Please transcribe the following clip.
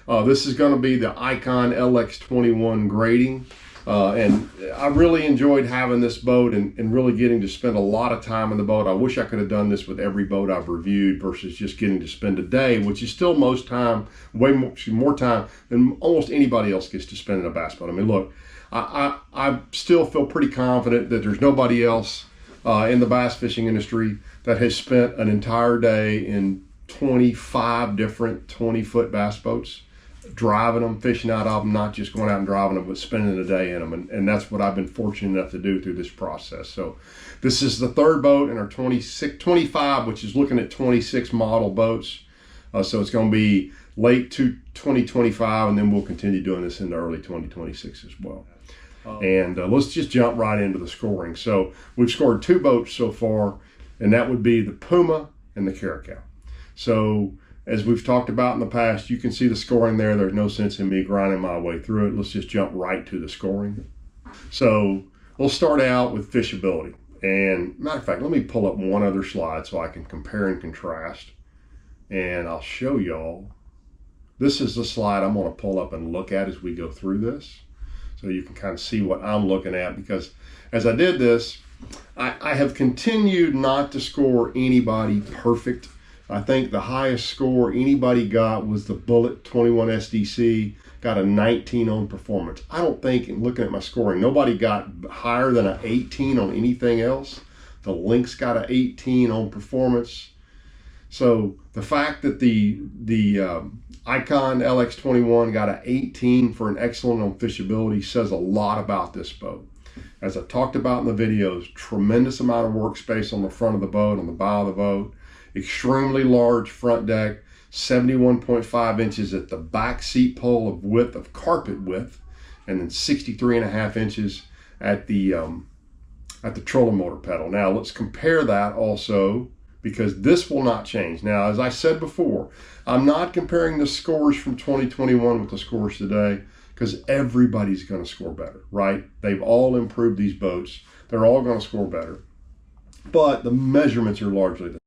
This is going to be the Icon LX21 Grading. And I really enjoyed having this boat and really getting to spend a lot of time in the boat. I wish I could have done this with every boat I've reviewed versus just getting to spend a day, which is still most time, way more time than almost anybody else gets to spend in a bass boat. I mean, look, I still feel pretty confident that there's nobody else in the bass fishing industry that has spent an entire day in 25 different 20-foot bass boats, driving them, fishing out of them, not just going out and driving them, but spending a day in them. And that's what I've been fortunate enough to do through this process. So this is the third boat in our 25, which is looking at 26 model boats. So it's going to be late to 2025, and then we'll continue doing this into early 2026 as well. And let's just jump right into the scoring. So we've scored 2 boats so far, and that would be the Puma and the Caracal. So as we've talked about in the past, you can see the scoring there. There's no sense in me grinding my way through it. Let's just jump right to the scoring. So we'll start out with fishability. And matter of fact, let me pull up one other slide so I can compare and contrast. And I'll show y'all. This is the slide I'm going to pull up and look at as we go through this, so you can kind of see what I'm looking at, because as I did this, I have continued not to score anybody perfect. I think the highest score anybody got was the Bullet 21 SDC, got a 19 on performance. I don't think, in looking at my scoring, nobody got higher than an 18 on anything else. The Lynx got an 18 on performance. So the fact that the Icon LX21 got an 18 for an excellent on fishability says a lot about this boat. As I talked about in the videos, tremendous amount of workspace on the front of the boat, on the bow of the boat, extremely large front deck, 71.5 inches at the back seat pole of width, of carpet width, and then 63.5 inches at the trolling motor pedal. Now let's compare that also, because this will not change. Now, as I said before, I'm not comparing the scores from 2021 with the scores today, because everybody's going to score better, right? They've all improved these boats. They're all going to score better, but the measurements are largely the